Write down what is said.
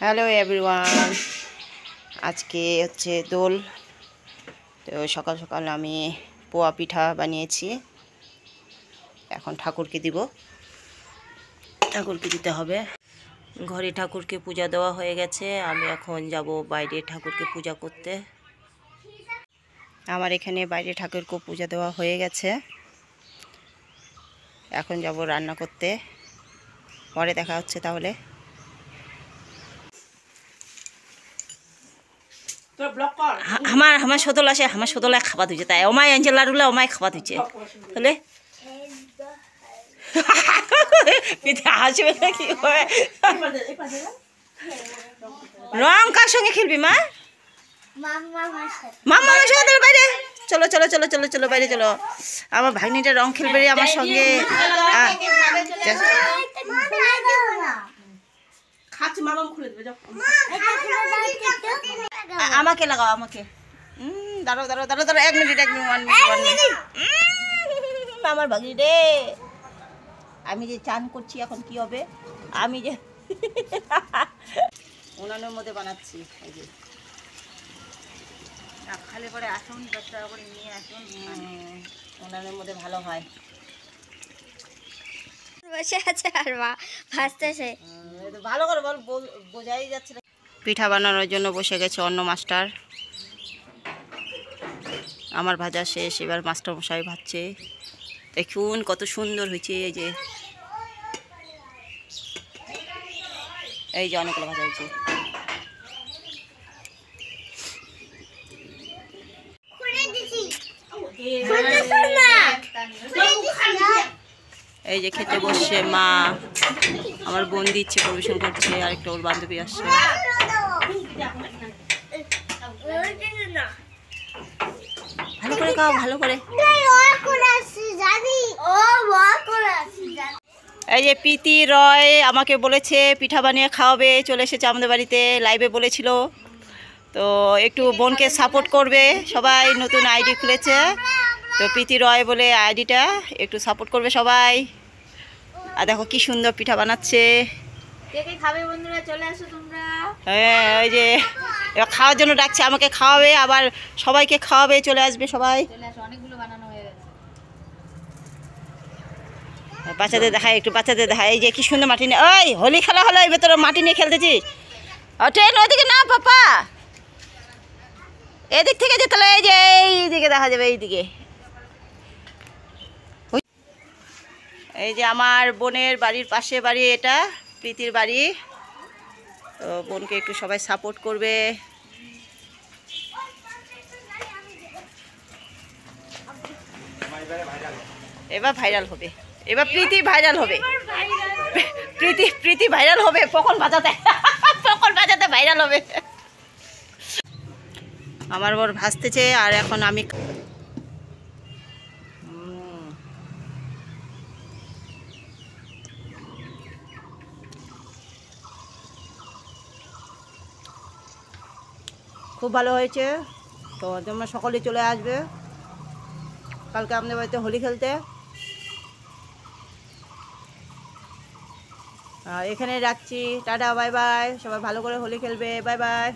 Hello everyone, আজকে হচ্ছে দোল। তো সকাল সকাল আমি পোয়া পিঠা বানিয়েছি। এখন ঠাকুরকে দিব, ঠাকুরকে দিতে হবে। ঘরে ঠাকুরকে পূজা দেওয়া হয়ে গেছে। আমি এখন যাব বাইরে ঠাকুরকে পূজা করতে। আমার এখানে বাইরে ঠাকুরকে পূজা দেওয়া হয়ে গেছে। এখন যাব রান্না করতে। পরে দেখা হচ্ছে তাহলে। আমার সদল আছে, আমার সদলায় খাবা ধুইছে, তাই ওমাই আনছে লাড়ুলে ওমাই খাবা ধুইছে হলে হাসবে না কি হয়। রং কার সঙ্গে খেলবি মা? মামার সঙ্গে বাইরে চলো চলো চলো চলো চলো বাইরে চলো। আমার ভাগ্নিটা রং খেলবে আমার সঙ্গে। আমাকে লাগাও, আমাকে। দাঁড়াও দাঁড়াও দাঁড়াও দাঁড়াও, 1 মিনিট 1 মিনিট 1 মিনিট। আমার ভাগ্নি রে, আমি যে চান করছি এখন কি হবে? আমি যে উনানের মধ্যে বানাচ্ছি। এই যে খালি করে আসুন, 10 টাকা করে নিয়ে আসুন, উনানের মধ্যে ভালো হয়। বসে আছে আর মা ভাসতেছে। ভালো করে বল, বোঝাই যাচ্ছে না। পিঠা বানানোর জন্য বসে গেছে অন্য মাস্টার। আমার ভাজা শেষ, এবার মাস্টার মশাই ভাজছে। দেখুন কত সুন্দর হয়েছে। এই যে অনেকগুলো ভাজা হয়েছে। এই যে খেতে বসছে মা, আমার বোন দিচ্ছে, পরিবেশন করছে, আরেকটা ওর বান্ধবী আসছে। ভালো করে খাও, ভালো করে। এই যে প্রীতি রয় আমাকে বলেছে পিঠা বানিয়ে খাওয়াবে, চলে এসেছে আমাদের বাড়িতে, লাইভে বলেছিল। তো একটু বোনকে সাপোর্ট করবে সবাই, নতুন আইডি খুলেছে তো প্রীতি রয় বলে আইডিটা, একটু সাপোর্ট করবে সবাই। আর দেখো কি সুন্দর পিঠা বানাচ্ছে। খাবে বন্ধুরা, চলে আসো তোমরা। হ্যাঁ, ওই যে খাওয়ার জন্য ডাকছে, আমাকে খাওয়াবে আবার সবাইকে খাওয়াবে, চলে আসবে সবাই। অনেকগুলো বানানো হয়ে গেছে। বাচ্চাদের দেখায়, একটু বাচ্চাদের দেখায়। এই যে কি সুন্দর মাটি নিয়ে, ওই হোলি খেলা হলো, এই ভেতরে মাটি নিয়ে খেলতেছিস। ট্রেন ওইদিকে না পাপা, এদিক থেকে যেতে হলে এই যে এইদিকে দেখা যাবে, এইদিকে। এই যে আমার বোনের বাড়ির পাশে বাড়ি, এটা প্রীতির বাড়ি। তো বোনকে একটু সবাই সাপোর্ট করবে। এবার ভাইরাল হবে, এবার প্রীতি ভাইরাল হবে, প্রীতি ভাইরাল হবে। পকন বাজাতে ভাইরাল হবে। আমার বর ভাসতেছে আর এখন আমি খুব ভালো হয়েছে। তো তোমরা সকলে চলে আসবে কালকে আমাদের বাড়িতে হোলি খেলতে। এখানে রাখছি, টাটা, বাই বাই। সবাই ভালো করে হোলি খেলবে, বাই বাই।